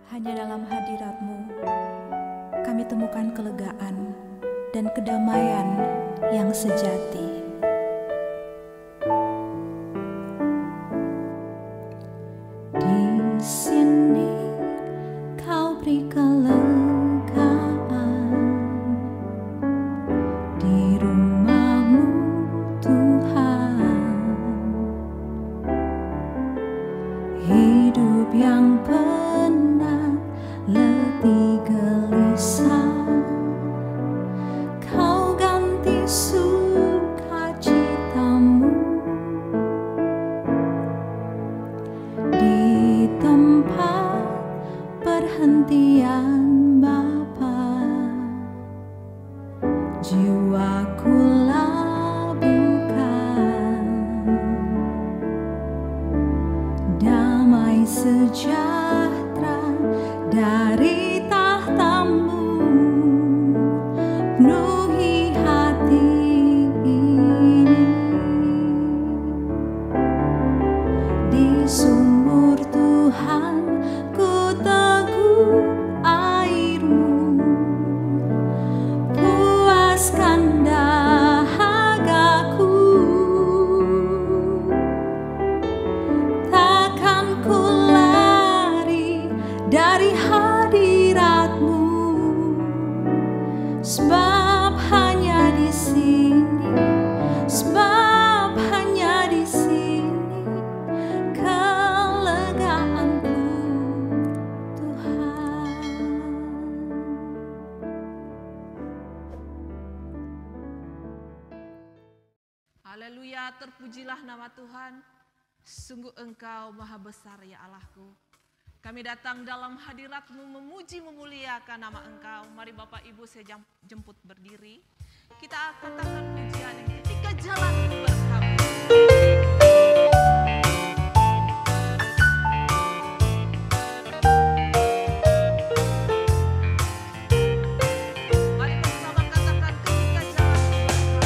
Hanya dalam hadirat-Mu kami temukan kelegaan dan kedamaian yang sejati. Di sini Kau beri kelegaan, di rumah-Mu Tuhan, hidup yang penat, letih, gelisah, Kau ganti sukacitamu. Di tempat perhentian Bapa, jiwaku labuhkan damai sejahtera dari tahta-Mu, penuhi hati ini. Di sumur Tuhan ku teguk air-Mu, puaskan dahagaku. Takkan ku lari dari hadirat-Mu, sebab hanya di sini, sebab hanya di sini kelegaanku, Tuhan. Haleluya, terpujilah nama Tuhan. Sungguh Engkau maha besar ya Allahku. Kami datang dalam hadirat-Mu memuji memuliakan nama Engkau. Mari Bapak Ibu saya jemput berdiri. Kita katakan pujian ini ketika jalan bersama. Mari bersama katakan ketika jalan bersama.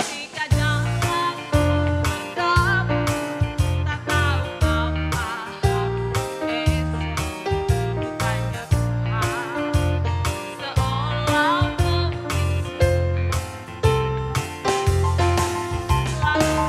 Ketika jalan bersama, tak tahu apa esok, bukannya Tuhan seolah membisu. Lalu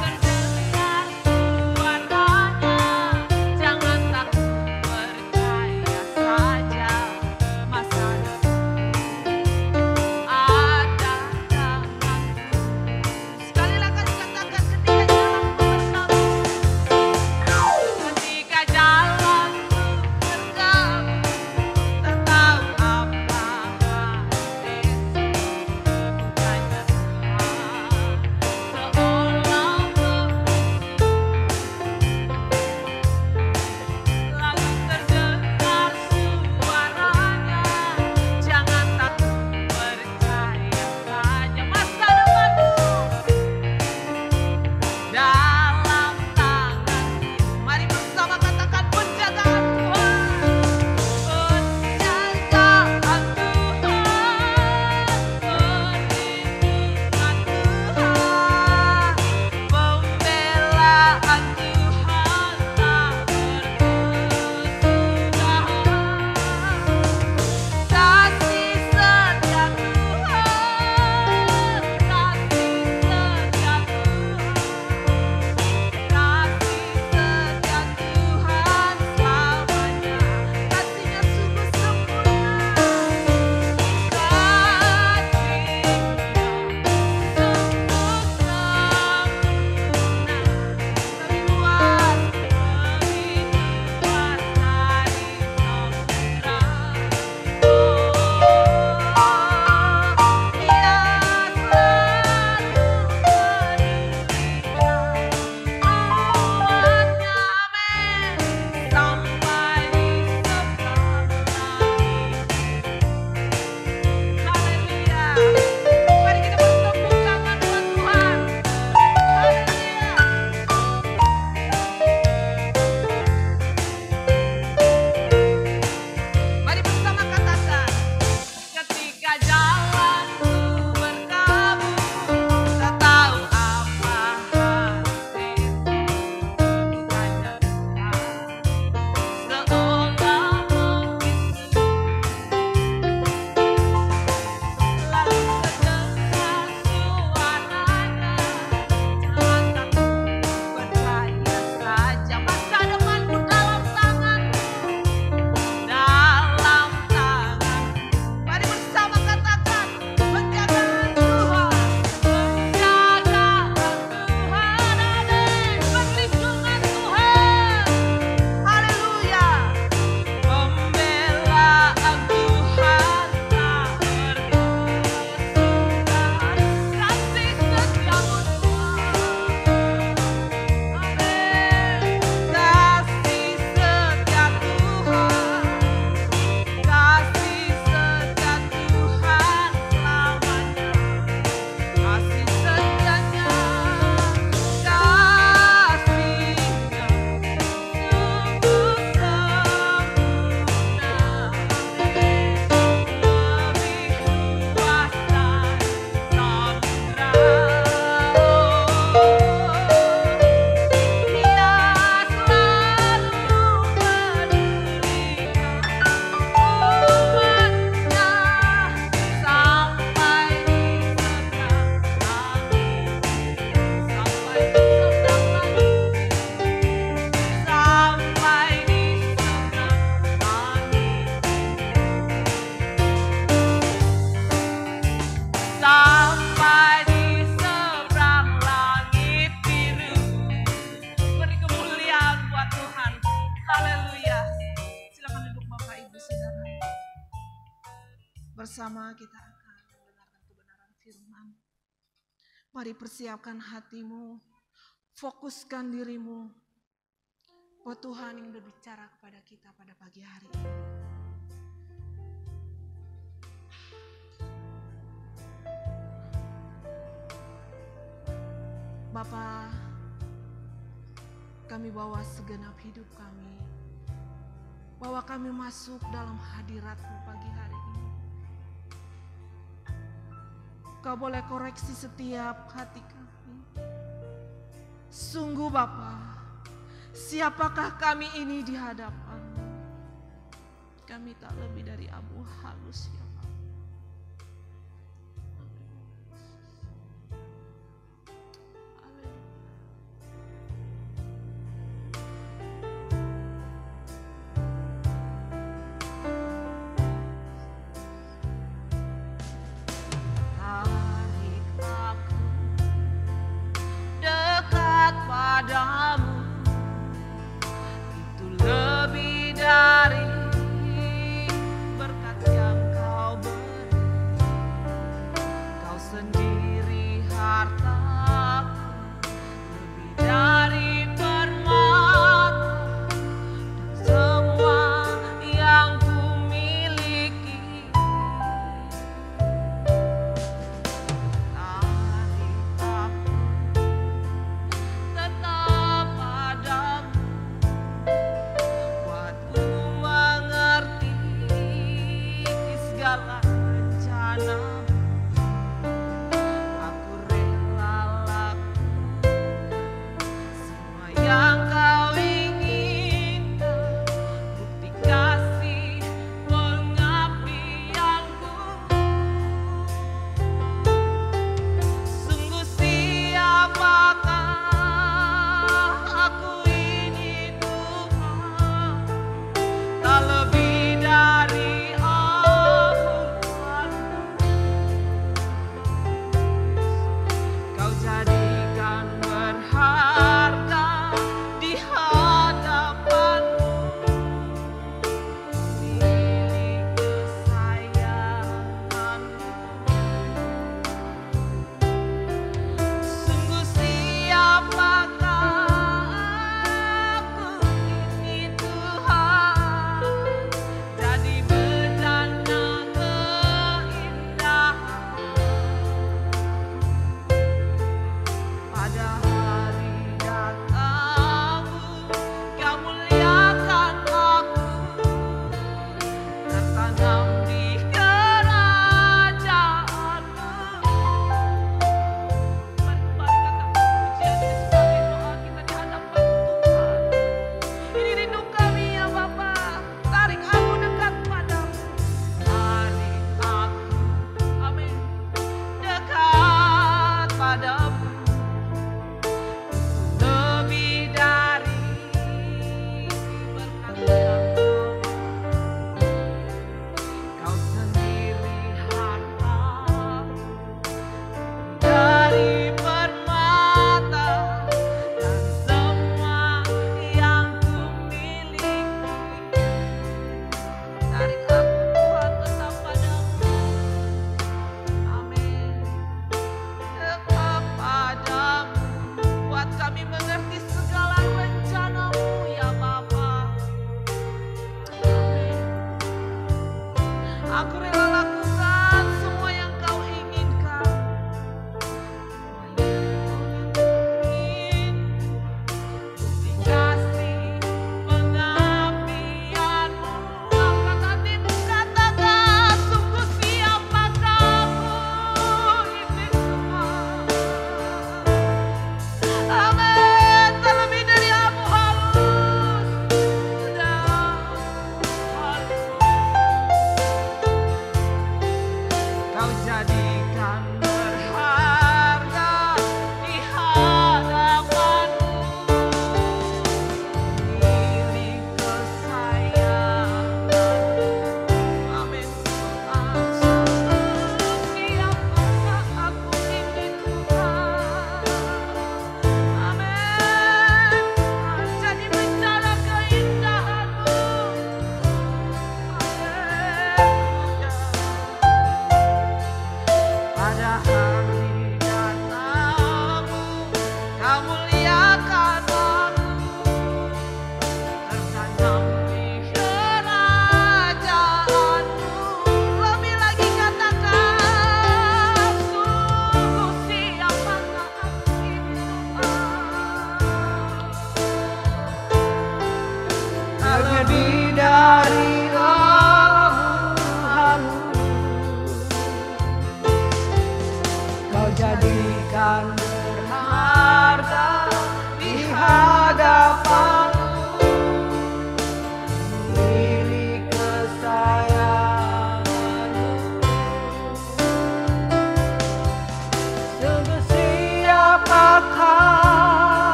bersama-sama kita akan mendengarkan kebenaran firman. Mari persiapkan hatimu, fokuskan dirimu buat Tuhan yang berbicara kepada kita pada pagi hari ini. Bapa, kami bawa segenap hidup kami, bahwa kami masuk dalam hadirat-Mu pagi hari ini. Kau boleh koreksi setiap hati kami. Sungguh Bapa, siapakah kami ini di hadapan-Mu? Kami tak lebih dari abu halus ya Bapa. Tarik aku dekat padamu, itu lebih dari berkat yang Kau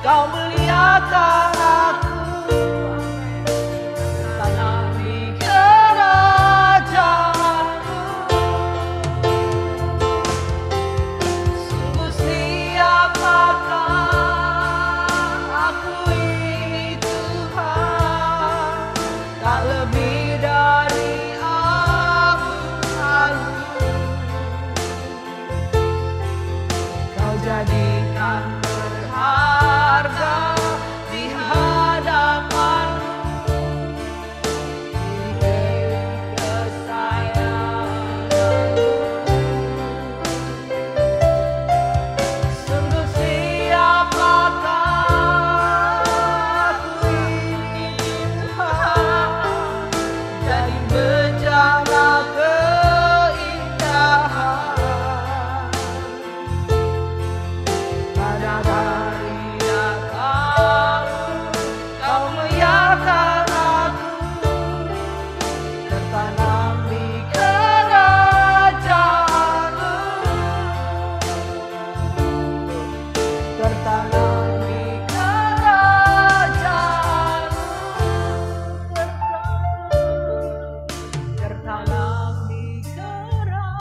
Kau muliakan aku, tanami kerajaanmu. Sungguh siapakah aku ini Tuhan, tak lebih dari abu-abu. Kau jadikan berharga di hadapanmu, diri kesayanganmu. Sungguh siapakah aku ini Tuhan, jadi bejana keindahan. Pada dari datangmu, kau menyatakan aku tertanam di kerajaanmu, tertanam di kerajaanmu, tertanam di kerajaanmu.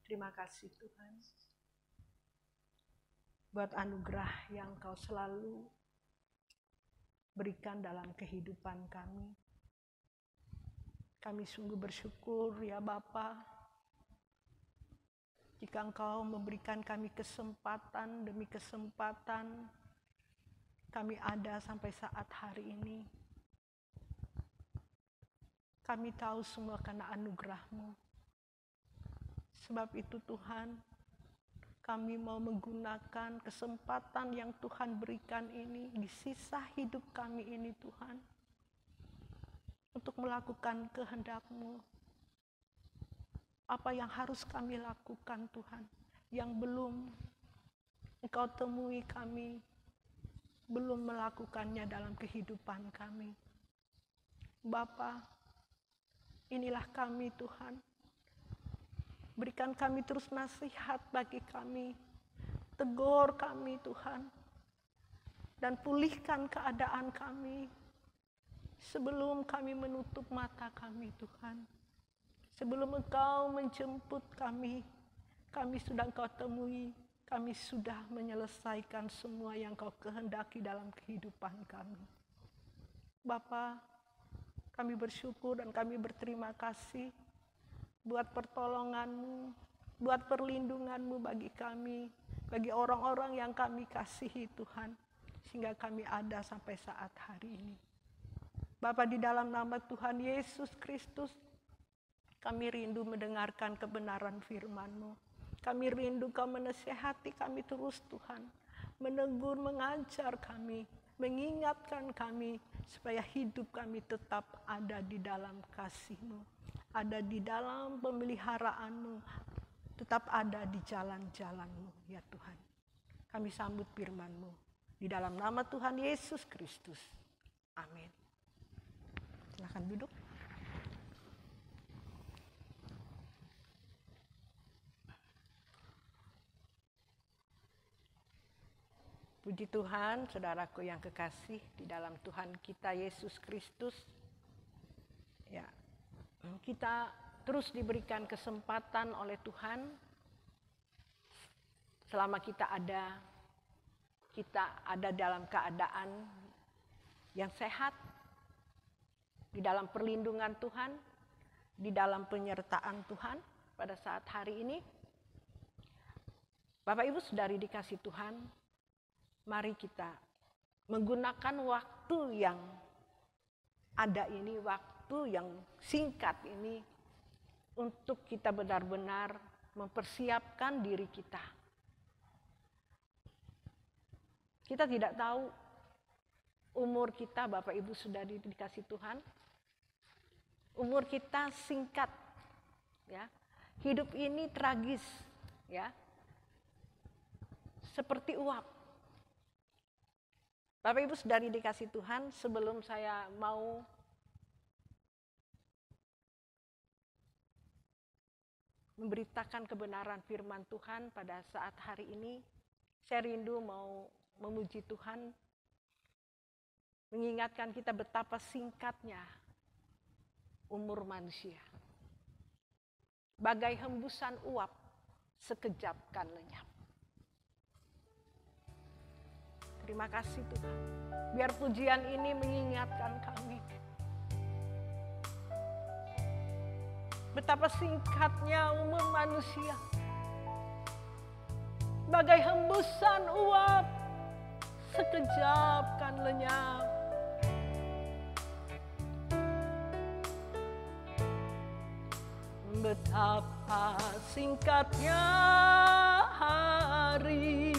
Terima kasih Tuhan buat anugerah yang Kau selalu berikan dalam kehidupan kami. Kami sungguh bersyukur ya Bapa, jika Engkau memberikan kami kesempatan demi kesempatan, kami ada sampai saat hari ini. Kami tahu semua karena anugerah-Mu. Sebab itu Tuhan, kami mau menggunakan kesempatan yang Tuhan berikan ini di sisa hidup kami ini Tuhan, untuk melakukan kehendak-Mu. Apa yang harus kami lakukan Tuhan, yang belum Engkau temui kami, belum melakukannya dalam kehidupan kami. Bapa, inilah kami Tuhan. Berikan kami terus nasihat bagi kami, tegur kami Tuhan, dan pulihkan keadaan kami sebelum kami menutup mata kami Tuhan. Sebelum Engkau menjemput kami sudah Engkau temui, kami sudah menyelesaikan semua yang Kau kehendaki dalam kehidupan kami. Bapa, kami bersyukur dan kami berterima kasih buat pertolongan-Mu, buat perlindungan-Mu bagi kami, bagi orang-orang yang kami kasihi Tuhan, sehingga kami ada sampai saat hari ini. Bapa, di dalam nama Tuhan Yesus Kristus, kami rindu mendengarkan kebenaran firman-Mu. Kami rindu Kau menasihati kami terus Tuhan, menegur, mengajar kami, mengingatkan kami, supaya hidup kami tetap ada di dalam kasih-Mu, ada di dalam pemeliharaan-Mu, tetap ada di jalan-jalan-Mu ya Tuhan. Kami sambut firman-Mu di dalam nama Tuhan Yesus Kristus. Amin. Silakan duduk. Puji Tuhan, saudaraku yang kekasih di dalam Tuhan kita Yesus Kristus. Ya, kita terus diberikan kesempatan oleh Tuhan selama kita ada dalam keadaan yang sehat, di dalam perlindungan Tuhan, di dalam penyertaan Tuhan pada saat hari ini. Bapak Ibu Saudari dikasih Tuhan, mari kita menggunakan waktu yang ada ini, waktu yang singkat ini, untuk kita benar-benar mempersiapkan diri kita. Kita tidak tahu umur kita, Bapak Ibu sudah dikasih Tuhan. Umur kita singkat, ya. Hidup ini tragis, ya. Seperti uap. Bapak Ibu Saudari dikasih Tuhan, sebelum saya mau memberitakan kebenaran firman Tuhan pada saat hari ini. Saya rindu mau memuji Tuhan, mengingatkan kita betapa singkatnya umur manusia. Bagai hembusan uap, sekejap kan lenyap. Terima kasih Tuhan. Biar pujian ini mengingatkan kami. Betapa singkatnya umur manusia. Bagai hembusan uap, sekejap kan lenyap. Betapa singkatnya hari,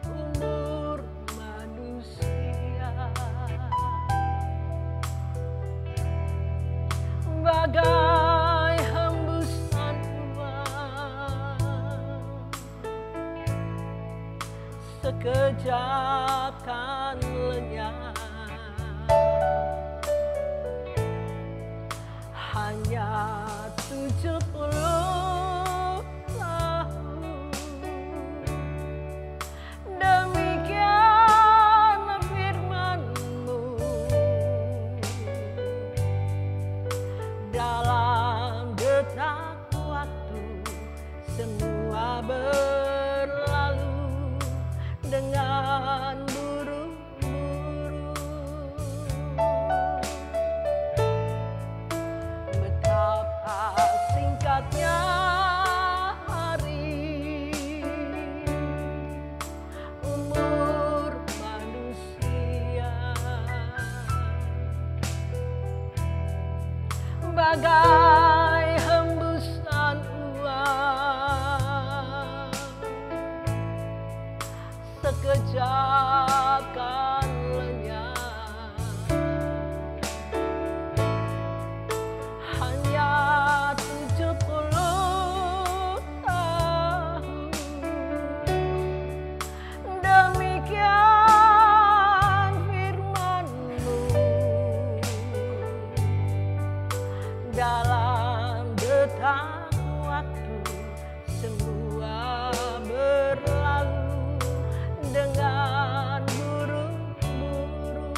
umur manusia. Bagai hembusan uap, sekejap kan lenyap. Hanya 70 tahun, demikian firman-Mu. Dalam detak waktu semua berlalu dengan buru-buru. Betapa singkatnya hari, umur manusia. Bagai hembusan uap, sekejap kan lenyap. Hanya 70 tahun, demikian firman-Mu. Dalam detak waktu semua berlalu dengan buru-buru.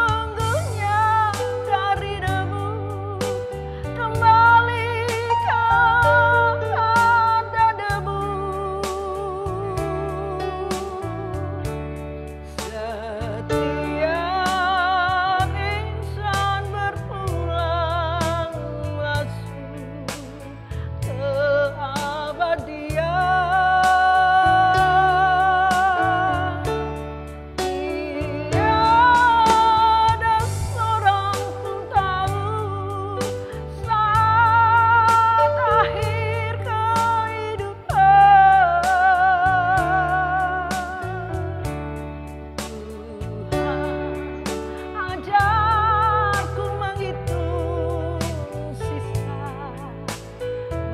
Sesungguhnya dari debu kembali kepada debu. Setiap insan berpulang masuk keabadian. Tiada seorang pun tahu saat akhir kehidupan. Tuhan, ajarku menghitung sisa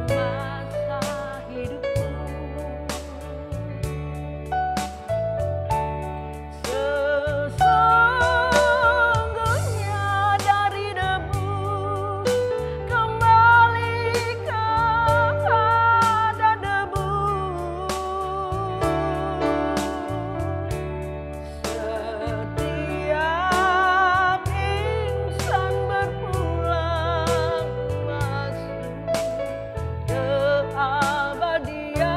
masa hidupku. Sesungguhnya dari debu kembali kepada debu. Setiap insan berpulang masuk keabadian.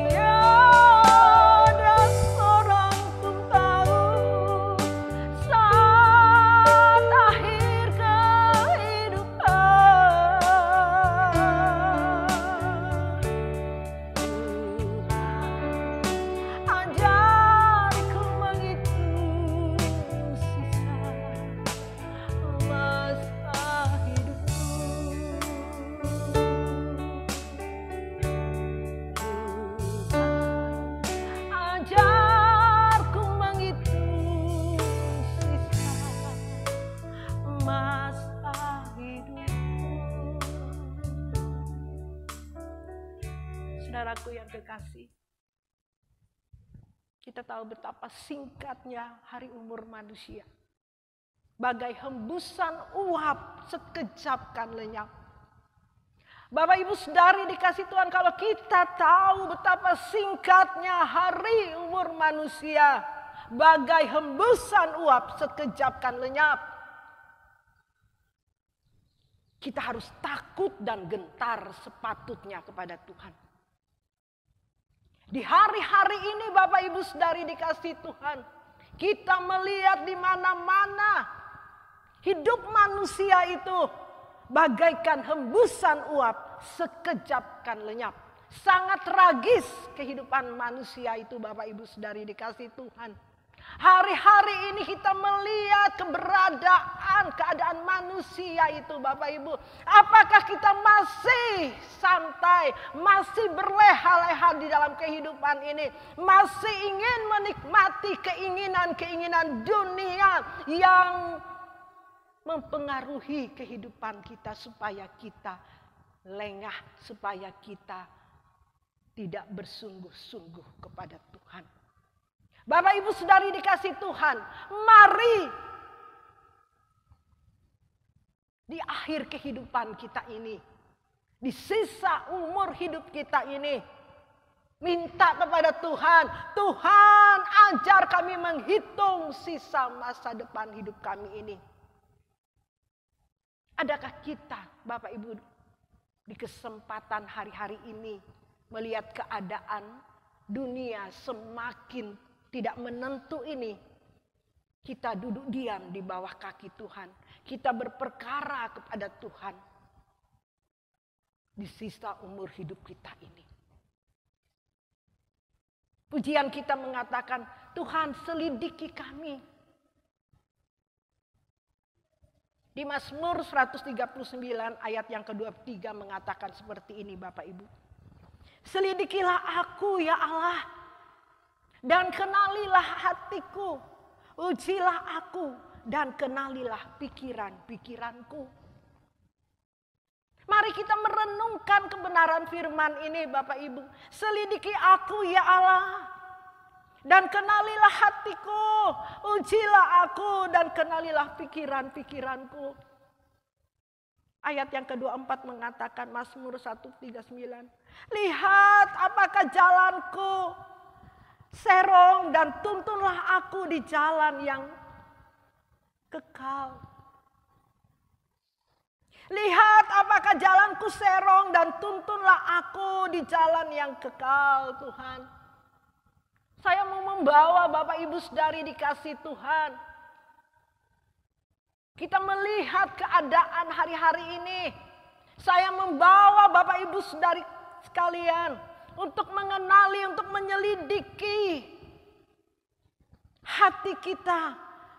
Tiada seorang pun tahu saat akhir kehidupan. Tuhan, ajarku menghitung sisa masa hidupku. Tuhan, ajarku menghitung sisa masa hidupku. Saudaraku yang kekasih, Kita tahu betapa singkatnya hari umur manusia. Bagai hembusan uap sekejap kan lenyap. Bapak Ibu Saudari dikasih Tuhan, kalau kita tahu betapa singkatnya hari umur manusia, bagai hembusan uap sekejap kan lenyap, kita harus takut dan gentar sepatutnya kepada Tuhan. Di hari-hari ini Bapak Ibu Saudari dikasih Tuhan, kita melihat di mana-mana hidup manusia itu bagaikan hembusan uap sekejap kan lenyap. Sangat tragis kehidupan manusia itu Bapak Ibu Saudari dikasih Tuhan. Hari-hari ini kita melihat keadaan manusia itu Bapak Ibu. Apakah kita masih santai, masih berleha-leha di dalam kehidupan ini, masih ingin menikmati keinginan-keinginan dunia yang mempengaruhi kehidupan kita supaya kita lengah, supaya kita tidak bersungguh-sungguh kepada Tuhan. Bapak Ibu Saudari dikasih Tuhan, mari di akhir kehidupan kita ini, di sisa umur hidup kita ini, minta kepada Tuhan, Tuhan ajar kami menghitung sisa masa depan hidup kami ini. Adakah kita, Bapak Ibu, di kesempatan hari-hari ini melihat keadaan dunia semakin tidak menentu ini, kita duduk diam di bawah kaki Tuhan, kita berperkara kepada Tuhan di sisa umur hidup kita ini. Pujian kita mengatakan, Tuhan selidiki kami. Di Mazmur 139 ayat yang ke-23 mengatakan seperti ini Bapak Ibu. Selidikilah aku ya Allah, dan kenalilah hatiku. Ujilah aku dan kenalilah pikiran-pikiranku. Mari kita merenungkan kebenaran firman ini Bapak Ibu. Selidiki aku ya Allah, dan kenalilah hatiku. Ujilah aku dan kenalilah pikiran-pikiranku. Ayat yang ke-24 mengatakan, Mazmur 139. Lihat apakah jalanku serong, dan tuntunlah aku di jalan yang kekal. Lihat apakah jalanku serong, dan tuntunlah aku di jalan yang kekal Tuhan. Saya mau membawa Bapak Ibu Saudari dikasih Tuhan. Kita melihat keadaan hari-hari ini. Saya membawa Bapak Ibu Saudari sekalian untuk mengenali, untuk menyelidiki hati kita.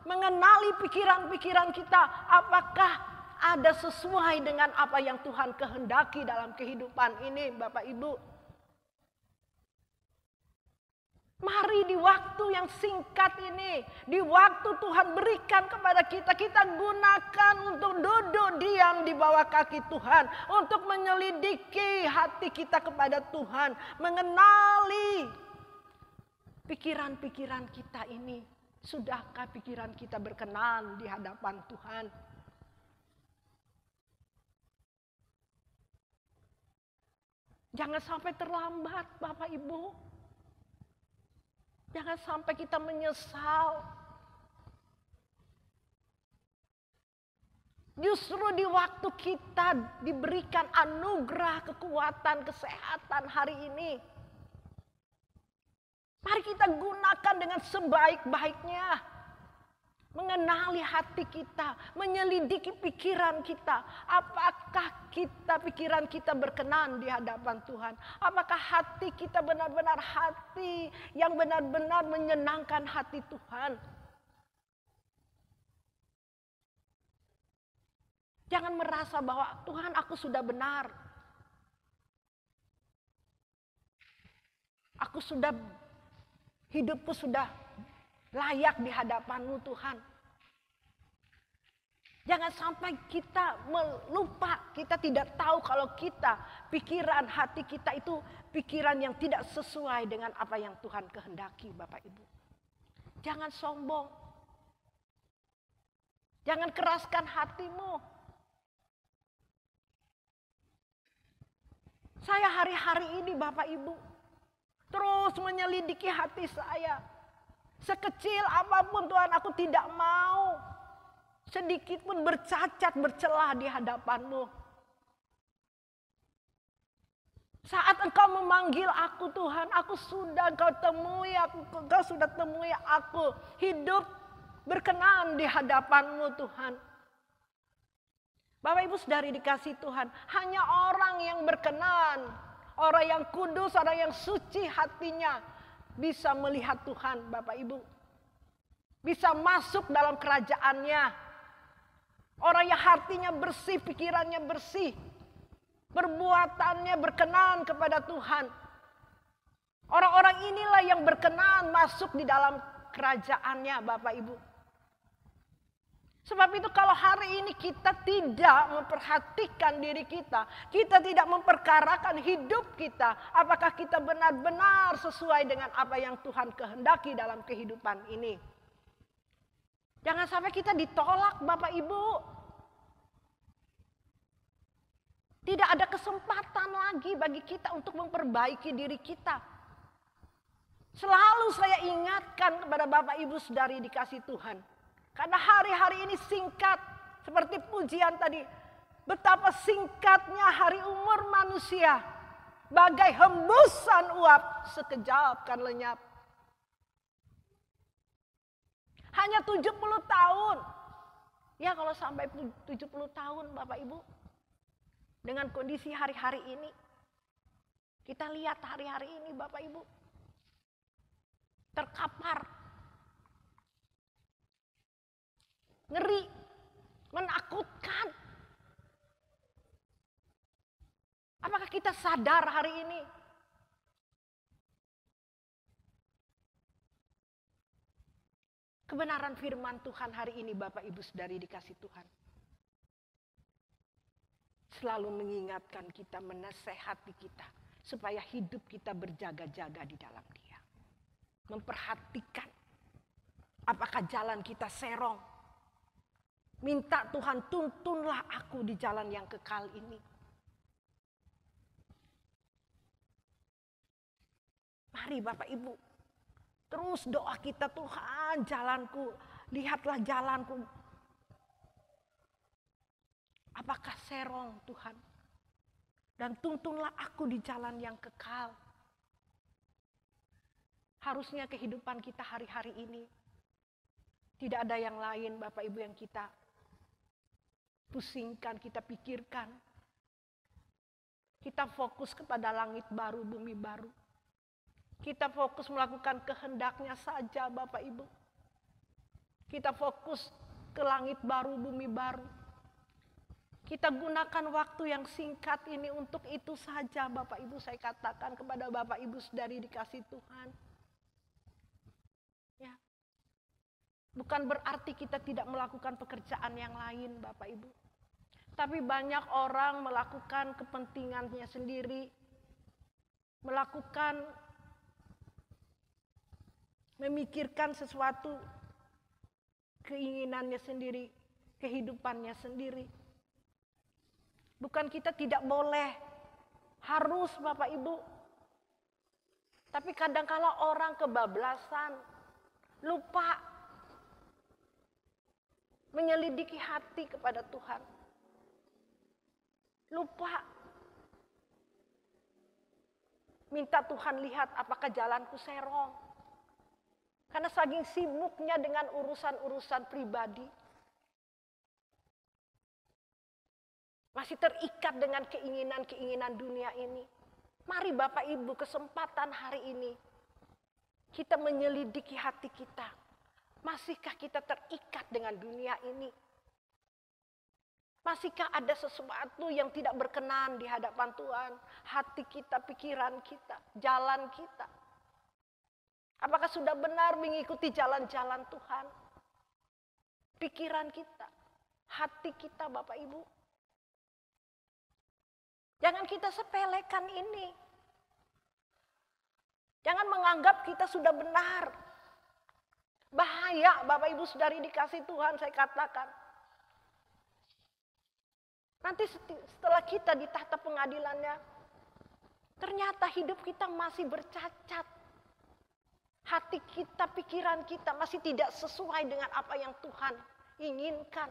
Mengenali pikiran-pikiran kita. Apakah ada sesuai dengan apa yang Tuhan kehendaki dalam kehidupan ini Bapak Ibu. Mari di waktu yang singkat ini, di waktu Tuhan berikan kepada kita, kita gunakan untuk duduk diam di bawah kaki Tuhan. Untuk menyelidiki hati kita kepada Tuhan. Mengenali pikiran-pikiran kita ini. Sudahkah pikiran kita berkenan di hadapan Tuhan? Jangan sampai terlambat Bapak Ibu. Jangan sampai kita menyesal. Justru di waktu kita diberikan anugerah kekuatan, kesehatan hari ini. Mari kita gunakan dengan sebaik-baiknya. Mengenali hati kita, menyelidiki pikiran kita. Apakah pikiran kita berkenan di hadapan Tuhan? Apakah hati kita benar-benar hati yang benar-benar menyenangkan hati Tuhan? Jangan merasa bahwa Tuhan aku sudah benar. Hidupku sudah layak di hadapan-Mu Tuhan. Jangan sampai kita melupa, kita tidak tahu kalau kita, pikiran hati kita itu pikiran yang tidak sesuai dengan apa yang Tuhan kehendaki, Bapak Ibu. Jangan sombong. Jangan keraskan hatimu. Saya hari-hari ini Bapak Ibu terus menyelidiki hati saya. Sekecil apapun Tuhan, aku tidak mau sedikit pun bercacat, bercelah di hadapan-Mu. Saat Engkau memanggil aku Tuhan, Engkau sudah temui aku hidup berkenan di hadapan-Mu Tuhan. Bapak Ibu Saudari dikasih Tuhan, hanya orang yang berkenan, orang yang kudus, orang yang suci hatinya bisa melihat Tuhan, Bapak Ibu. Bisa masuk dalam kerajaannya. Orang yang hatinya bersih, pikirannya bersih. Perbuatannya berkenan kepada Tuhan. Orang-orang inilah yang berkenan masuk di dalam kerajaannya, Bapak Ibu. Sebab itu kalau hari ini kita tidak memperhatikan diri kita tidak memperkarakan hidup kita, apakah kita benar-benar sesuai dengan apa yang Tuhan kehendaki dalam kehidupan ini. Jangan sampai kita ditolak, Bapak Ibu. Tidak ada kesempatan lagi bagi kita untuk memperbaiki diri kita. Selalu saya ingatkan kepada Bapak Ibu Saudari dikasih Tuhan. Karena hari-hari ini singkat, seperti pujian tadi. Betapa singkatnya hari umur manusia. Bagai hembusan uap, sekejap kan lenyap. Hanya 70 tahun. Ya kalau sampai 70 tahun Bapak Ibu. Dengan kondisi hari-hari ini. Kita lihat hari-hari ini Bapak Ibu. Terkapar. Ngeri. Menakutkan. Apakah kita sadar hari ini? Kebenaran firman Tuhan hari ini Bapak Ibu Saudari dikasih Tuhan. Selalu mengingatkan kita, menasehati kita. Supaya hidup kita berjaga-jaga di dalam Dia. Memperhatikan. Apakah jalan kita serong. Minta Tuhan tuntunlah aku di jalan yang kekal ini. Mari Bapak Ibu. Terus doa kita, Tuhan jalanku, lihatlah jalanku. Apakah serong Tuhan? Dan tuntunlah aku di jalan yang kekal. Harusnya kehidupan kita hari-hari ini. Tidak ada yang lain Bapak Ibu yang kita pusingkan, kita pikirkan. Kita fokus kepada langit baru, bumi baru. Kita fokus melakukan kehendaknya saja Bapak Ibu. Kita fokus ke langit baru, bumi baru. Kita gunakan waktu yang singkat ini untuk itu saja Bapak Ibu. Saya katakan kepada Bapak Ibu Saudari dikasih Tuhan. Ya. Bukan berarti kita tidak melakukan pekerjaan yang lain Bapak Ibu. Tapi banyak orang melakukan kepentingannya sendiri. Melakukan memikirkan sesuatu, keinginannya sendiri, kehidupannya sendiri. Bukan kita tidak boleh, harus Bapak Ibu. Tapi kadang-kala orang kebablasan, lupa menyelidiki hati kepada Tuhan. Lupa minta Tuhan lihat apakah jalanku serong. Karena saking sibuknya dengan urusan-urusan pribadi. Masih terikat dengan keinginan-keinginan dunia ini. Mari Bapak Ibu kesempatan hari ini. Kita menyelidiki hati kita. Masihkah kita terikat dengan dunia ini? Masihkah ada sesuatu yang tidak berkenan di hadapan Tuhan? Hati kita, pikiran kita, jalan kita. Apakah sudah benar mengikuti jalan-jalan Tuhan? Pikiran kita, hati kita Bapak Ibu. Jangan kita sepelekan ini. Jangan menganggap kita sudah benar. Bahaya Bapak Ibu Saudari dikasih Tuhan, saya katakan. Nanti setelah kita di tahta pengadilannya, ternyata hidup kita masih bercacat. Hati kita, pikiran kita masih tidak sesuai dengan apa yang Tuhan inginkan.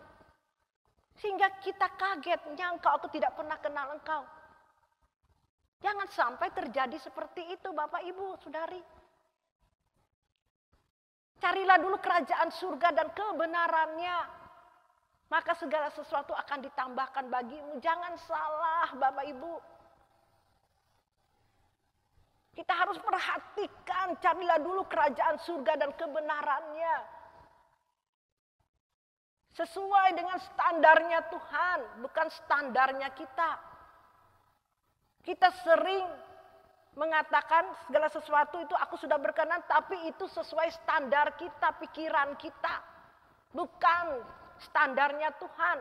Sehingga kita kaget, nyangka aku tidak pernah kenal engkau. Jangan sampai terjadi seperti itu Bapak Ibu Saudari. Carilah dulu kerajaan surga dan kebenarannya. Maka segala sesuatu akan ditambahkan bagimu. Jangan salah Bapak Ibu. Kita harus perhatikan, carilah dulu kerajaan surga dan kebenarannya. Sesuai dengan standarnya Tuhan, bukan standarnya kita. Kita sering mengatakan segala sesuatu itu aku sudah berkenan, tapi itu sesuai standar kita, pikiran kita. Bukan standarnya Tuhan.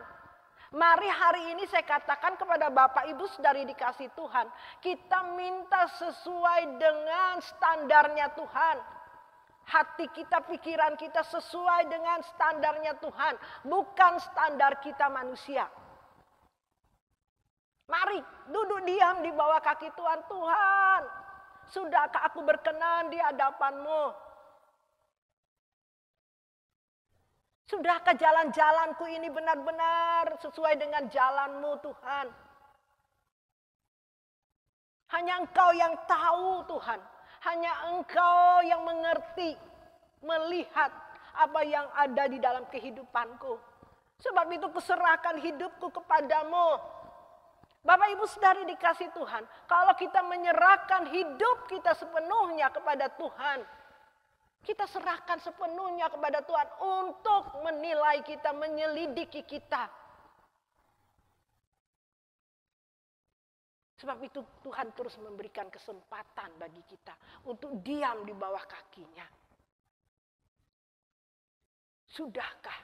Mari hari ini saya katakan kepada Bapak Ibu Saudari dikasih Tuhan, kita minta sesuai dengan standarnya Tuhan. Hati kita, pikiran kita sesuai dengan standarnya Tuhan, bukan standar kita manusia. Mari duduk diam di bawah kaki Tuhan. Tuhan, sudahkah aku berkenan di hadapan-Mu? Sudahkah jalan-jalanku ini benar-benar sesuai dengan jalan-Mu Tuhan? Hanya Engkau yang tahu Tuhan. Hanya Engkau yang mengerti, melihat apa yang ada di dalam kehidupanku. Sebab itu kuserahkan hidupku kepadamu. Bapak Ibu Saudari dikasih Tuhan. Kalau kita menyerahkan hidup kita sepenuhnya kepada Tuhan, kita serahkan sepenuhnya kepada Tuhan untuk menilai kita, menyelidiki kita. Sebab itu Tuhan terus memberikan kesempatan bagi kita untuk diam di bawah kakinya. Sudahkah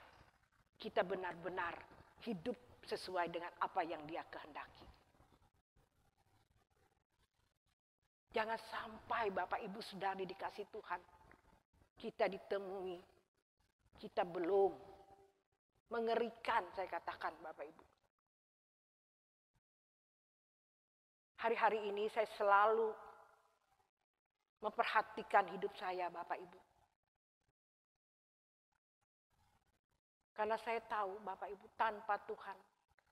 kita benar-benar hidup sesuai dengan apa yang Dia kehendaki? Jangan sampai Bapak Ibu Saudari dikasih Tuhan, kita ditemui, kita belum. Mengerikan saya katakan Bapak Ibu. Hari-hari ini saya selalu memperhatikan hidup saya Bapak Ibu. Karena saya tahu Bapak Ibu tanpa Tuhan,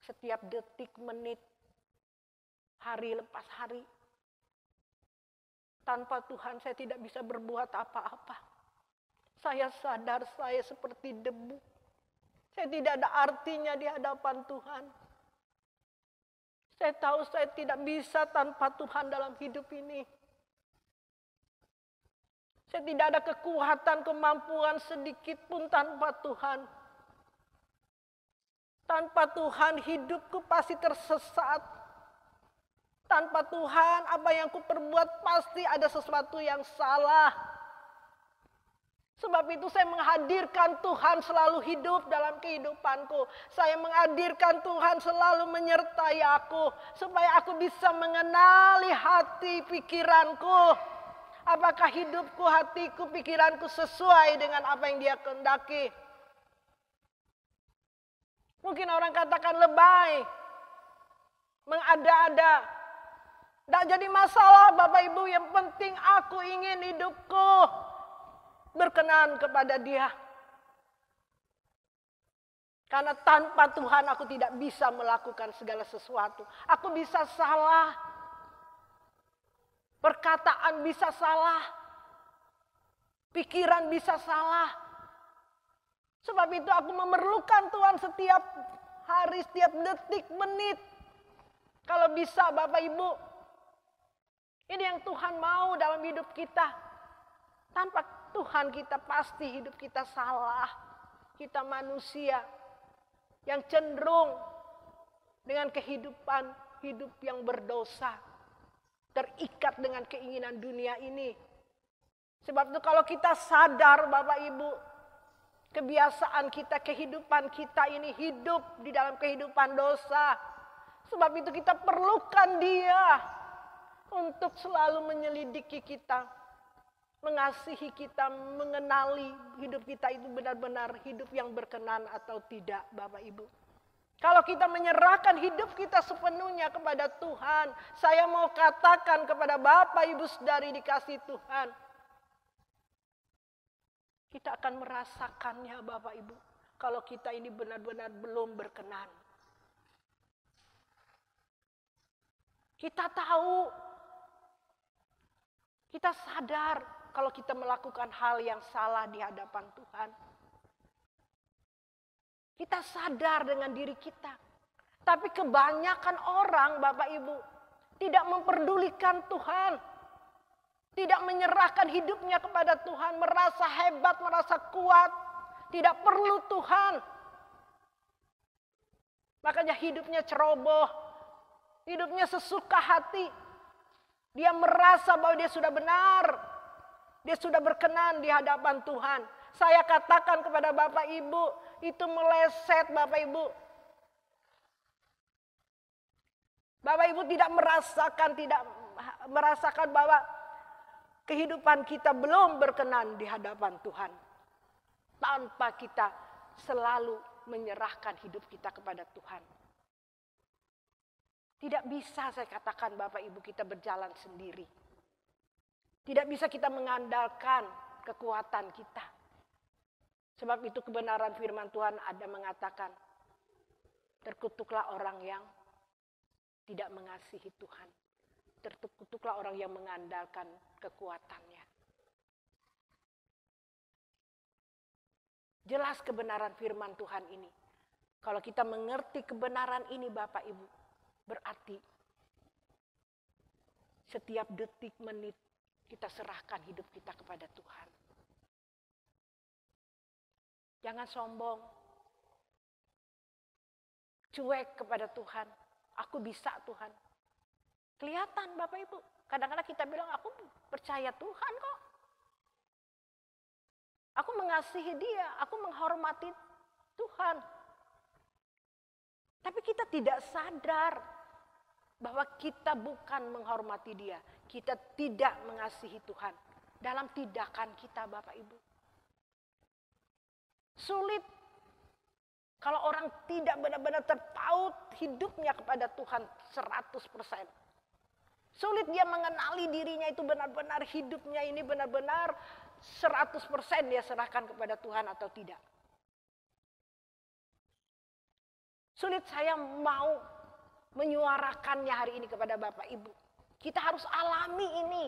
setiap detik, menit, hari lepas hari, tanpa Tuhan saya tidak bisa berbuat apa-apa. Saya sadar saya seperti debu. Saya tidak ada artinya di hadapan Tuhan. Saya tahu saya tidak bisa tanpa Tuhan dalam hidup ini. Saya tidak ada kekuatan, kemampuan sedikit pun tanpa Tuhan. Tanpa Tuhan hidupku pasti tersesat. Tanpa Tuhan apa yang kuperbuat pasti ada sesuatu yang salah. Sebab itu saya menghadirkan Tuhan selalu hidup dalam kehidupanku. Saya menghadirkan Tuhan selalu menyertai aku. Supaya aku bisa mengenali hati pikiranku. Apakah hidupku, hatiku, pikiranku sesuai dengan apa yang Dia kehendaki. Mungkin orang katakan lebay. Mengada-ada. Tidak jadi masalah Bapak Ibu. Yang penting aku ingin hidupku berkenan kepada Dia. Karena tanpa Tuhan aku tidak bisa melakukan segala sesuatu. Aku bisa salah. Perkataan bisa salah. Pikiran bisa salah. Sebab itu aku memerlukan Tuhan setiap hari, setiap detik, menit. Kalau bisa Bapak Ibu. Ini yang Tuhan mau dalam hidup kita. Tanpa Tuhan kita pasti hidup kita salah. Kita manusia yang cenderung dengan kehidupan hidup yang berdosa. Terikat dengan keinginan dunia ini. Sebab itu kalau kita sadar Bapak Ibu. Kebiasaan kita, kehidupan kita ini hidup di dalam kehidupan dosa. Sebab itu kita perlukan Dia untuk selalu menyelidiki kita, mengasihi kita, mengenali hidup kita itu benar-benar hidup yang berkenan atau tidak, Bapak Ibu. Kalau kita menyerahkan hidup kita sepenuhnya kepada Tuhan, saya mau katakan kepada Bapak Ibu Saudari dikasih Tuhan, kita akan merasakannya Bapak Ibu, kalau kita ini benar-benar belum berkenan. Kita tahu, kita sadar kalau kita melakukan hal yang salah di hadapan Tuhan. Kita sadar dengan diri kita. Tapi kebanyakan orang, Bapak Ibu, tidak memperdulikan Tuhan. Tidak menyerahkan hidupnya kepada Tuhan. Merasa hebat, merasa kuat. Tidak perlu Tuhan. Makanya hidupnya ceroboh. Hidupnya sesuka hati. Dia merasa bahwa dia sudah benar. Dia sudah berkenan di hadapan Tuhan. Saya katakan kepada Bapak Ibu, itu meleset Bapak Ibu. Bapak Ibu tidak merasakan bahwa kehidupan kita belum berkenan di hadapan Tuhan. Tanpa kita selalu menyerahkan hidup kita kepada Tuhan. Tidak bisa saya katakan Bapak Ibu kita berjalan sendiri. Tidak bisa kita mengandalkan kekuatan kita. Sebab itu kebenaran firman Tuhan ada mengatakan, terkutuklah orang yang tidak mengasihi Tuhan. Terkutuklah orang yang mengandalkan kekuatannya. Jelas kebenaran firman Tuhan ini. Kalau kita mengerti kebenaran ini Bapak Ibu, berarti setiap detik menit kita serahkan hidup kita kepada Tuhan. Jangan sombong. Cuek kepada Tuhan. Aku bisa Tuhan. Kelihatan Bapak Ibu. Kadang-kadang kita bilang aku percaya Tuhan kok. Aku mengasihi Dia. Aku menghormati Tuhan. Tapi kita tidak sadar bahwa kita bukan menghormati Dia. Kita tidak mengasihi Tuhan. Dalam tindakan kita Bapak Ibu. Sulit kalau orang tidak benar-benar terpaut hidupnya kepada Tuhan 100%. Sulit dia mengenali dirinya itu benar-benar hidupnya ini benar-benar 100% dia serahkan kepada Tuhan atau tidak. Sulit saya mau menyuarakannya hari ini kepada Bapak Ibu. Kita harus alami ini.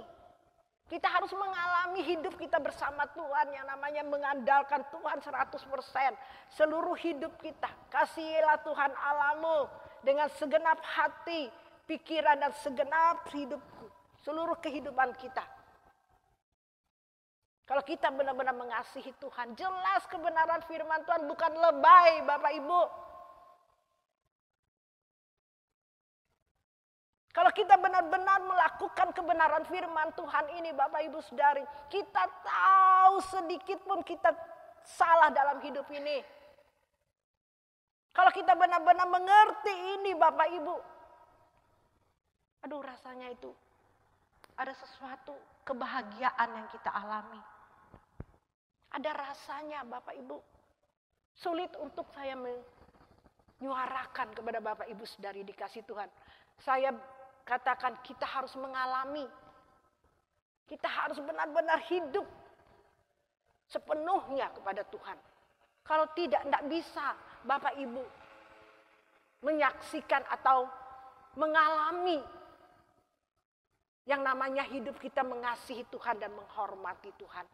Kita harus mengalami hidup kita bersama Tuhan yang namanya mengandalkan Tuhan 100%. Seluruh hidup kita. Kasihilah Tuhan Allahmu dengan segenap hati, pikiran dan segenap hidupku. Seluruh kehidupan kita. Kalau kita benar-benar mengasihi Tuhan, jelas kebenaran firman Tuhan bukan lebay Bapak Ibu. Kalau kita benar-benar melakukan kebenaran firman Tuhan ini Bapak Ibu Saudari, kita tahu sedikit pun kita salah dalam hidup ini. Kalau kita benar-benar mengerti ini Bapak Ibu, aduh rasanya itu ada sesuatu kebahagiaan yang kita alami. Ada rasanya Bapak Ibu, sulit untuk saya menyuarakan kepada Bapak Ibu Saudari dikasih Tuhan. Saya katakan kita harus mengalami. Kita harus benar-benar hidup sepenuhnya kepada Tuhan. Kalau tidak bisa Bapak Ibu menyaksikan atau mengalami yang namanya hidup kita mengasihi Tuhan dan menghormati Tuhan.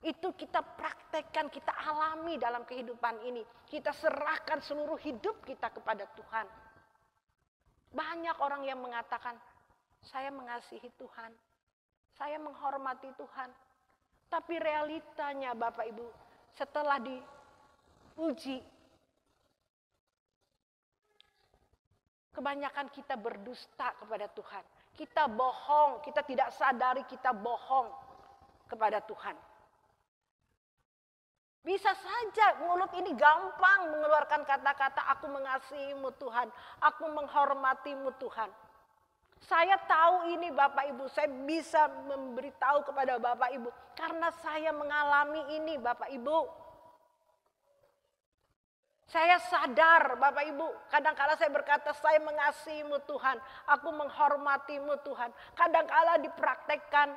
Itu kita praktekkan, kita alami dalam kehidupan ini. Kita serahkan seluruh hidup kita kepada Tuhan. Banyak orang yang mengatakan, saya mengasihi Tuhan, saya menghormati Tuhan. Tapi realitanya Bapak Ibu, setelah diuji, kebanyakan kita berdusta kepada Tuhan. Kita bohong, kita tidak sadari kita bohong kepada Tuhan. Bisa saja mulut ini gampang mengeluarkan kata-kata aku mengasihimu Tuhan, aku menghormatimu Tuhan. Saya tahu ini Bapak Ibu, saya bisa memberitahu kepada Bapak Ibu karena saya mengalami ini Bapak Ibu. Saya sadar Bapak Ibu, kadang-kala saya berkata saya mengasihimu Tuhan, aku menghormatimu Tuhan. Kadang-kala dipraktekkan,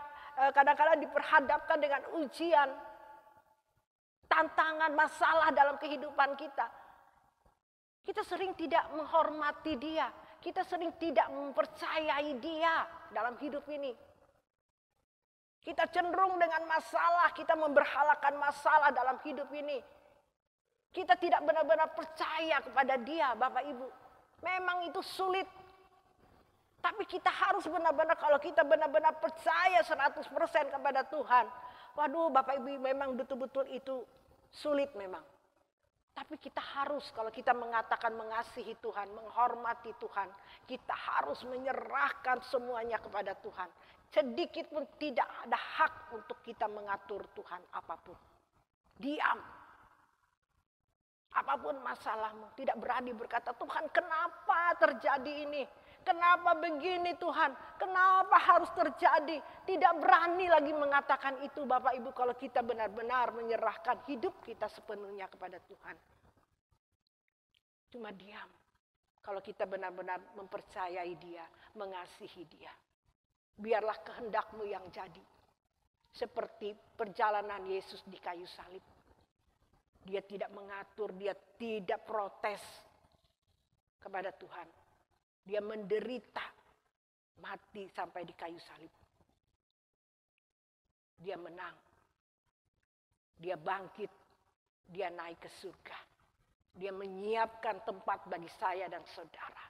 kadang-kala diperhadapkan dengan ujian, tantangan, masalah dalam kehidupan kita. Kita sering tidak menghormati Dia. Kita sering tidak mempercayai Dia dalam hidup ini. Kita cenderung dengan masalah, kita memberhalakan masalah dalam hidup ini. Kita tidak benar-benar percaya kepada Dia, Bapak Ibu. Memang itu sulit. Tapi kita harus benar-benar, kalau kita benar-benar percaya 100% kepada Tuhan. Waduh Bapak Ibu, memang betul-betul itu sulit memang. Tapi kita harus, kalau kita mengatakan mengasihi Tuhan, menghormati Tuhan, kita harus menyerahkan semuanya kepada Tuhan. Sedikit pun tidak ada hak untuk kita mengatur Tuhan apapun. Diam. Apapun masalahmu, tidak berani berkata, Tuhan kenapa terjadi ini? Kenapa begini Tuhan? Kenapa harus terjadi? Tidak berani lagi mengatakan itu Bapak Ibu kalau kita benar-benar menyerahkan hidup kita sepenuhnya kepada Tuhan. Cuma diam. Kalau kita benar-benar mempercayai Dia, mengasihi Dia. Biarlah kehendak-Mu yang jadi. Seperti perjalanan Yesus di kayu salib. Dia tidak mengatur, dia tidak protes kepada Tuhan. Dia menderita, mati sampai di kayu salib. Dia menang. Dia bangkit, dia naik ke surga. Dia menyiapkan tempat bagi saya dan saudara.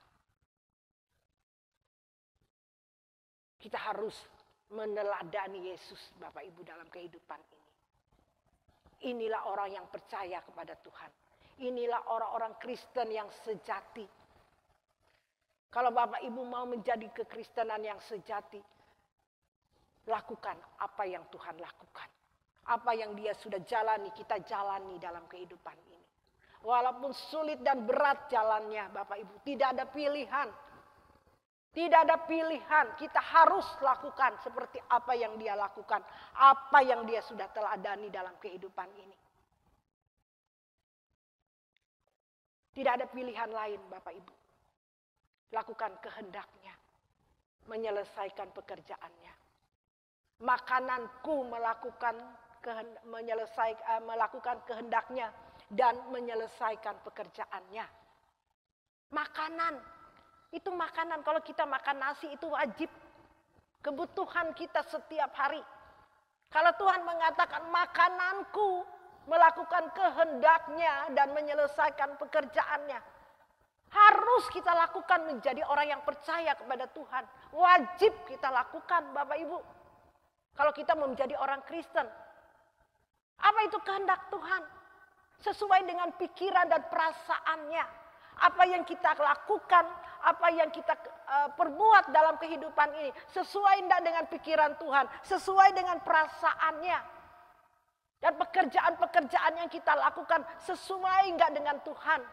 Kita harus meneladani Yesus, Bapak Ibu, dalam kehidupan ini. Inilah orang yang percaya kepada Tuhan. Inilah orang-orang Kristen yang sejati. Kalau Bapak Ibu mau menjadi kekristenan yang sejati, lakukan apa yang Tuhan lakukan. Apa yang Dia sudah jalani, kita jalani dalam kehidupan ini. Walaupun sulit dan berat jalannya Bapak Ibu, tidak ada pilihan. Tidak ada pilihan, kita harus lakukan seperti apa yang Dia lakukan. Apa yang Dia sudah teladani dalam kehidupan ini. Tidak ada pilihan lain Bapak Ibu. Lakukan kehendak-Nya. Menyelesaikan pekerjaannya. Makananku melakukan kehendak-Nya. Dan menyelesaikan pekerjaannya. Makanan. Itu makanan, kalau kita makan nasi itu wajib. Kebutuhan kita setiap hari. Kalau Tuhan mengatakan makananku melakukan kehendak-Nya dan menyelesaikan pekerjaannya. Harus kita lakukan menjadi orang yang percaya kepada Tuhan. Wajib kita lakukan Bapak Ibu. Kalau kita mau menjadi orang Kristen. Apa itu kehendak Tuhan? Sesuai dengan pikiran dan perasaannya. Apa yang kita lakukan, apa yang kita perbuat dalam kehidupan ini. Sesuai tidak dengan pikiran Tuhan, sesuai dengan perasaannya. Dan pekerjaan-pekerjaan yang kita lakukan sesuai enggak dengan Tuhan.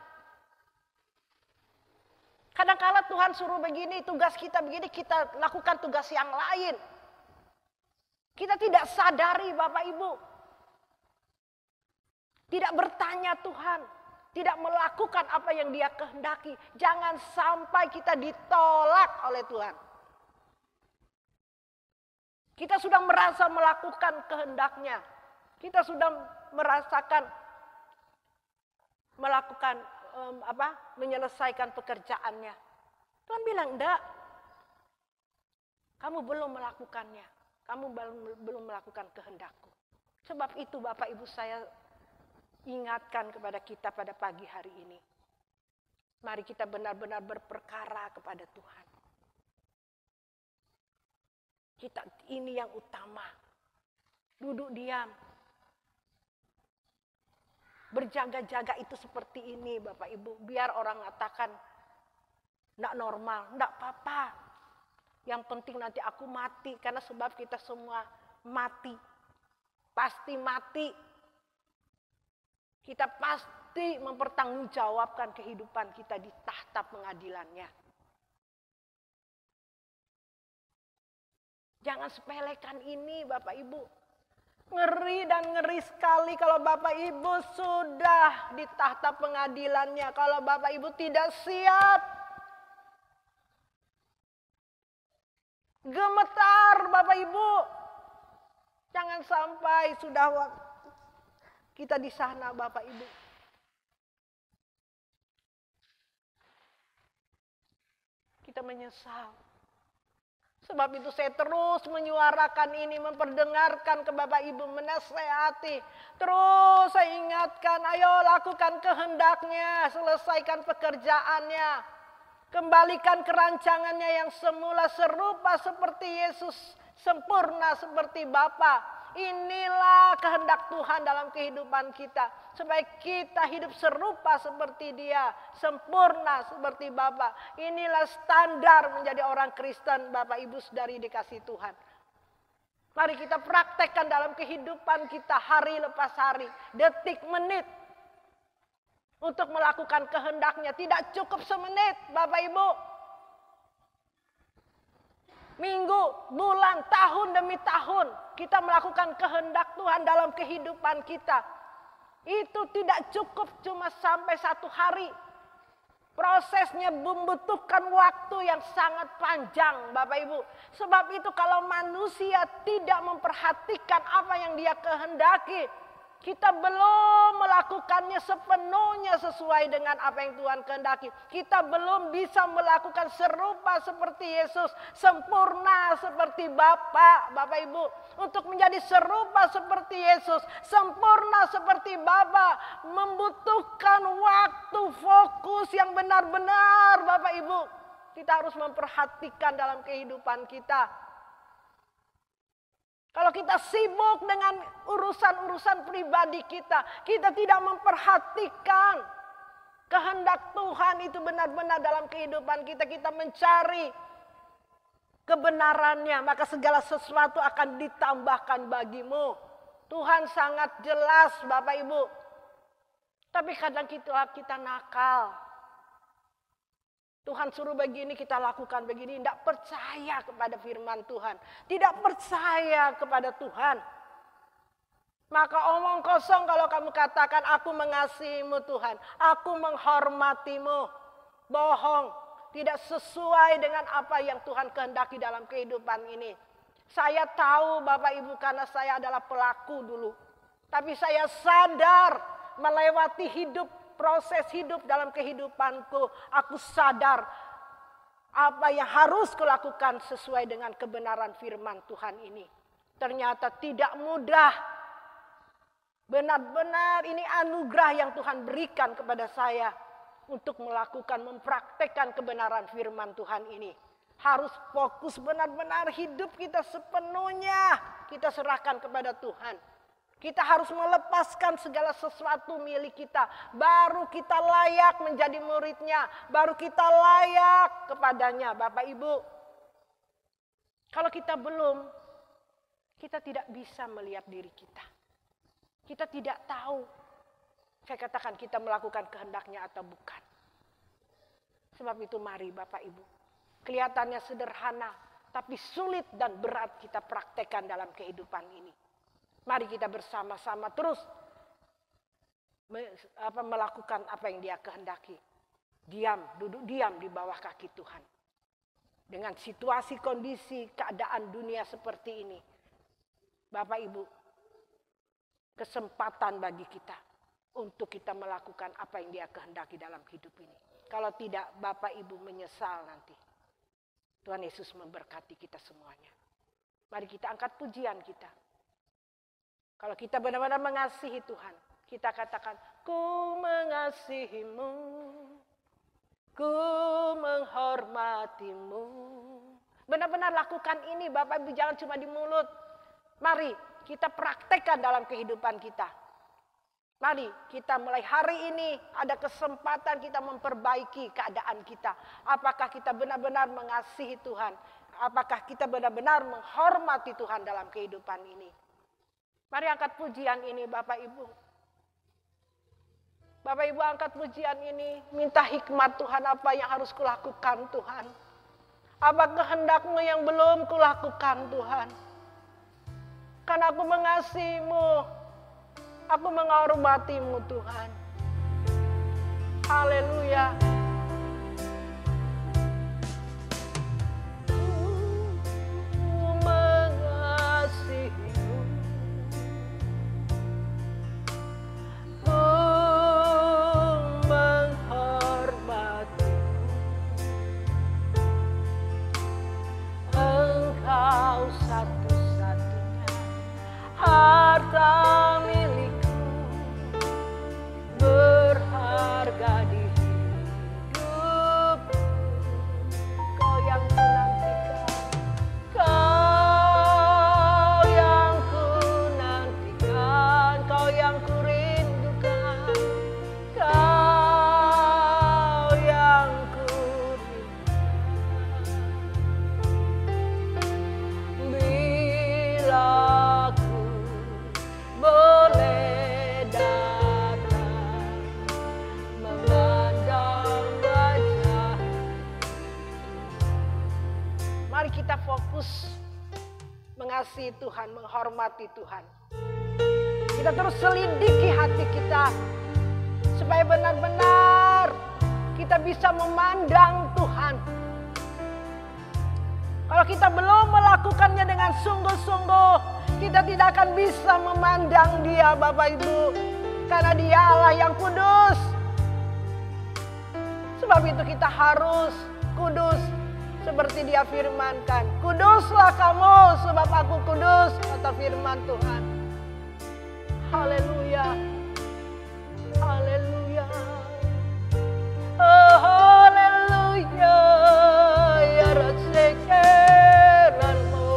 Kadang-kala Tuhan suruh begini, tugas kita begini, kita lakukan tugas yang lain. Kita tidak sadari Bapak Ibu. Tidak bertanya Tuhan. Tidak melakukan apa yang Dia kehendaki. Jangan sampai kita ditolak oleh Tuhan. Kita sudah merasa melakukan kehendak-Nya. Kita sudah menyelesaikan pekerjaannya. Tuhan bilang, enggak. Kamu belum melakukannya. Kamu belum melakukan kehendak-Ku. Sebab itu Bapak Ibu saya ingatkan kepada kita pada pagi hari ini. Mari kita benar-benar berperkara kepada Tuhan. Kita ini yang utama. Duduk diam. Berjaga-jaga itu seperti ini Bapak Ibu. Biar orang mengatakan enggak normal, enggak apa-apa. Yang penting nanti aku mati. Karena sebab kita semua mati. Pasti mati. Kita pasti mempertanggungjawabkan kehidupan kita di tahta pengadilannya. Jangan sepelekan ini Bapak Ibu. Ngeri dan ngeri sekali kalau Bapak Ibu sudah di tahta pengadilannya. Kalau Bapak Ibu tidak siap. Gemetar Bapak Ibu. Jangan sampai sudah kita di sana Bapak Ibu. Kita menyesal. Sebab itu saya terus menyuarakan ini, memperdengarkan ke Bapak Ibu, menasehati. Terus saya ingatkan, ayo lakukan kehendaknya, selesaikan pekerjaannya. Kembalikan kerancangannya yang semula serupa seperti Yesus, sempurna seperti Bapa. Inilah kehendak Tuhan dalam kehidupan kita. Supaya kita hidup serupa seperti Dia. Sempurna seperti Bapa. Inilah standar menjadi orang Kristen Bapak Ibu Saudari dikasih Tuhan. Mari kita praktekkan dalam kehidupan kita hari lepas hari. Detik menit. Untuk melakukan kehendaknya. Tidak cukup semenit Bapak Ibu. Minggu, bulan, tahun demi tahun. Kita melakukan kehendak Tuhan dalam kehidupan kita. Itu tidak cukup cuma sampai 1 hari. Prosesnya membutuhkan waktu yang sangat panjang Bapak Ibu. Sebab itu kalau manusia tidak memperhatikan apa yang dia kehendaki. Kita belum melakukannya sepenuhnya sesuai dengan apa yang Tuhan kehendaki. Kita belum bisa melakukan serupa seperti Yesus. Sempurna seperti Bapa, Bapak Ibu. Untuk menjadi serupa seperti Yesus. Sempurna seperti Bapa. Membutuhkan waktu fokus yang benar-benar Bapak Ibu. Kita harus memperhatikan dalam kehidupan kita. Kalau kita sibuk dengan urusan-urusan pribadi kita, kita tidak memperhatikan kehendak Tuhan itu benar-benar dalam kehidupan kita. Kita mencari kebenarannya, maka segala sesuatu akan ditambahkan bagimu. Tuhan sangat jelas Bapak Ibu. Tapi kadang kita nakal. Tuhan suruh begini, kita lakukan begini. Tidak percaya kepada firman Tuhan. Tidak percaya kepada Tuhan. Maka omong kosong kalau kamu katakan, aku mengasihimu Tuhan. Aku menghormatimu. Bohong. Tidak sesuai dengan apa yang Tuhan kehendaki dalam kehidupan ini. Saya tahu Bapak Ibu karena saya adalah pelaku dulu. Tapi saya sadar melewati proses hidup dalam kehidupanku, aku sadar apa yang harus kulakukan sesuai dengan kebenaran firman Tuhan ini. Ternyata tidak mudah. Benar-benar ini anugerah yang Tuhan berikan kepada saya untuk melakukan, mempraktekkan kebenaran firman Tuhan ini. Harus fokus benar-benar hidup kita sepenuhnya kita serahkan kepada Tuhan. Kita harus melepaskan segala sesuatu milik kita. Baru kita layak menjadi muridnya. Baru kita layak kepadanya Bapak Ibu. Kalau kita belum, kita tidak bisa melihat diri kita. Kita tidak tahu. Saya katakan kita melakukan kehendaknya atau bukan. Sebab itu mari Bapak Ibu. Kelihatannya sederhana, tapi sulit dan berat kita praktekkan dalam kehidupan ini. Mari kita bersama-sama terus melakukan apa yang Dia kehendaki. Duduk diam di bawah kaki Tuhan. Dengan situasi, kondisi, keadaan dunia seperti ini. Bapak Ibu, kesempatan bagi kita untuk kita melakukan apa yang Dia kehendaki dalam hidup ini. Kalau tidak, Bapak Ibu menyesal nanti. Tuhan Yesus memberkati kita semuanya. Mari kita angkat pujian kita. Kalau kita benar-benar mengasihi Tuhan, kita katakan, ku mengasihimu, ku menghormatimu. Benar-benar lakukan ini Bapak Ibu, jangan cuma di mulut. Mari kita praktekkan dalam kehidupan kita. Mari kita mulai hari ini ada kesempatan kita memperbaiki keadaan kita. Apakah kita benar-benar mengasihi Tuhan? Apakah kita benar-benar menghormati Tuhan dalam kehidupan ini? Mari angkat pujian ini Bapak Ibu. Bapak Ibu angkat pujian ini, minta hikmat Tuhan apa yang harus kulakukan Tuhan. Apa kehendak-Mu yang belum kulakukan Tuhan. Karena aku mengasihi-Mu, aku menghormati-Mu Tuhan. Haleluya. Harta milikku berharga di hidupku. Kau yang kunantikan, Kau yang kunantikan, Kau yang kurindukan, Kau yang kurindukan. Bila boleh datang memandang wajah. Mari kita fokus mengasihi Tuhan, menghormati Tuhan. Kita terus selidiki hati kita supaya benar-benar kita bisa memandang Tuhan. Kalau kita belum melakukannya dengan sungguh-sungguh, kita tidak akan bisa memandang Dia, Bapak Ibu. Karena Dia Allah yang kudus. Sebab itu kita harus kudus seperti Dia firmankan. Kuduslah kamu sebab aku kudus, kata firman Tuhan. Haleluya. Haleluya. Oh, haleluya. Ya Rasekeranmu.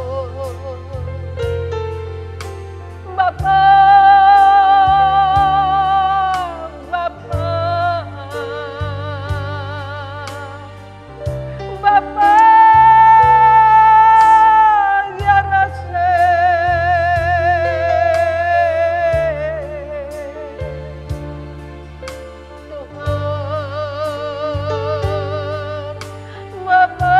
Bapa, Bapa, Bapa, ya Rasul, Tuhan, Bapa.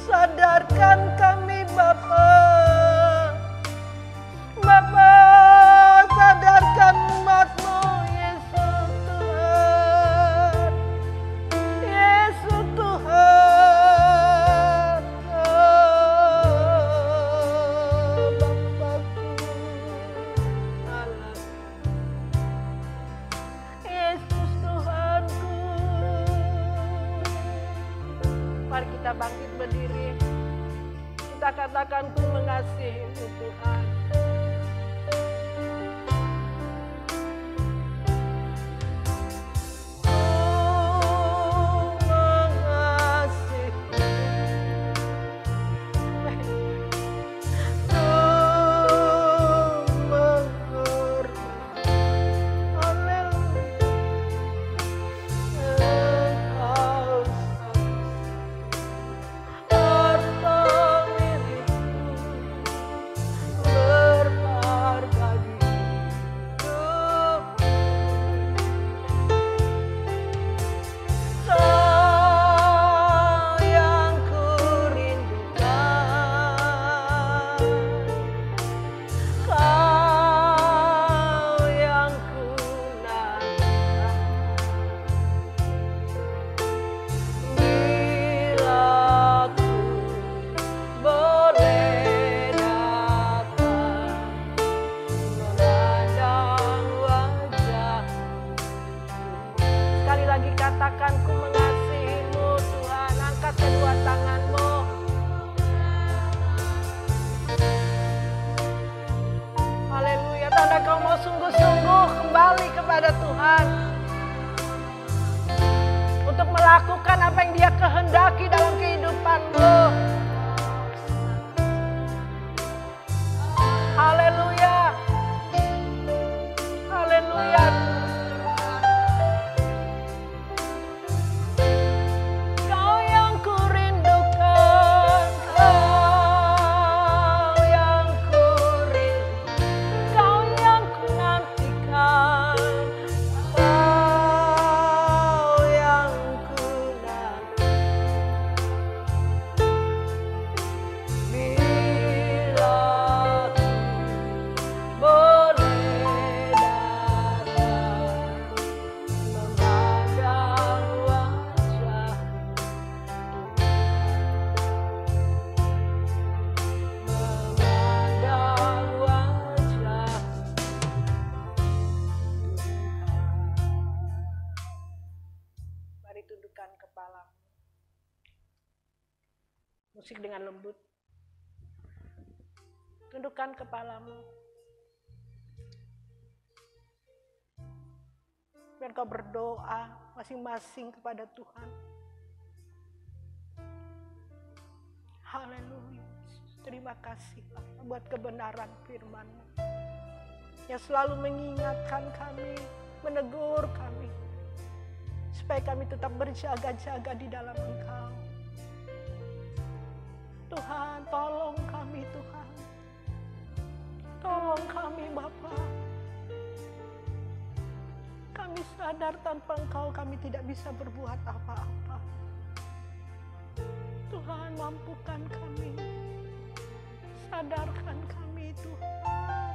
Sadarkan kami Bapa, Bapa, sadarkan umat-Mu, Yesus Tuhan, Yesus Tuhan, oh, Bapakku, Allah, Yesus Tuhanku. Mari kita bangkit berdiri. Kita katakan ku mengasihi-Mu Tuhan. sungguh-sungguh kembali kepada Tuhan untuk melakukan apa yang Dia Dia kehendaki dalam kehidupanmu. Haleluya. Haleluya. Kau yang kurindukan, kau yang kurindu, kau yang kunantikan, kau yang kunanti. Bila boleh datang memandang wajah, memandang wajah Tuhan. Mari tundukkan kepala. Musik dengan lembut. Tundukkan kepalamu. Biar kau berdoa masing-masing kepada Tuhan. Haleluya. Terima kasih Bapa buat kebenaran firman-Mu yang selalu mengingatkan kami, menegur kami, supaya kami tetap berjaga-jaga di dalam Engkau. Tuhan, tolong kami Tuhan. Tolong kami Bapa. Kami sadar tanpa Engkau kami tidak bisa berbuat apa-apa. Tuhan, mampukan kami. Sadarkan kami Tuhan.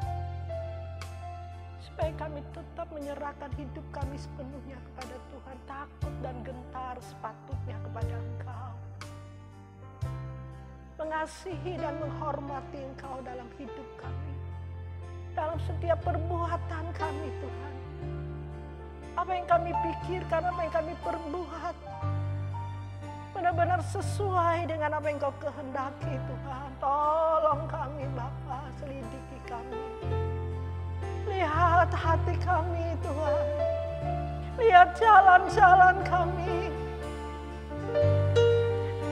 Supaya kami tetap menyerahkan hidup kami sepenuhnya kepada Tuhan. Takut dan gentar sepatutnya kepada Engkau. Mengasihi dan menghormati Engkau dalam hidup kami. Dalam setiap perbuatan kami Tuhan. Apa yang kami pikirkan, apa yang kami perbuat, benar-benar sesuai dengan apa yang Kau kehendaki Tuhan. Tolong kami Bapa, selidiki kami. Lihat hati kami Tuhan. Lihat jalan-jalan kami.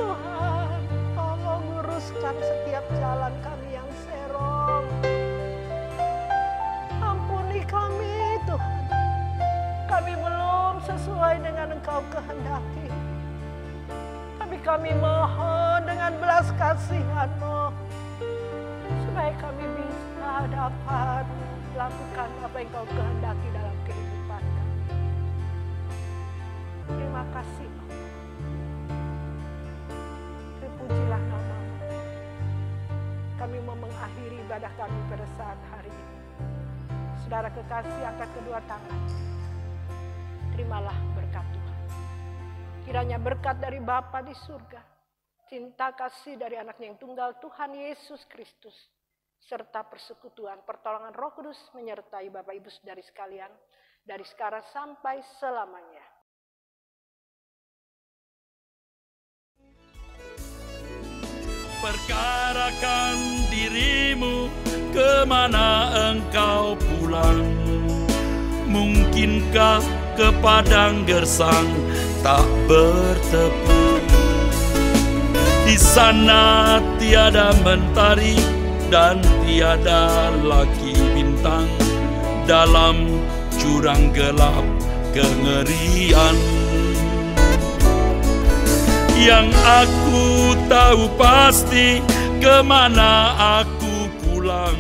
Tuhan, tolong luruskan setiap jalan kami yang serong. Ampuni kami Tuhan. Kami belum sesuai dengan Engkau kehendaki. Tapi kami mohon dengan belas kasihan-Mu, supaya kami bisa dapat lakukan apa yang Kau kehendaki dalam kehidupan kami. Terima kasih Bapa. Terpujilah nama-Mu. Kami mau mengakhiri ibadah kami pada saat hari ini. Saudara kekasih, angkat kedua tangan. Terimalah berkat Tuhan. Kiranya berkat dari Bapa di surga, cinta kasih dari anaknya yang tunggal Tuhan Yesus Kristus, serta persekutuan pertolongan Roh Kudus menyertai Bapak Ibu saudari sekalian, dari sekarang sampai selamanya. Perkarakan dirimu, kemana engkau pulang? Mungkinkah ke padang gersang tak bertepung? Di sana tiada mentari dan tiada lagi bintang, dalam jurang gelap kengerian. Yang aku tahu pasti, kemana aku pulang.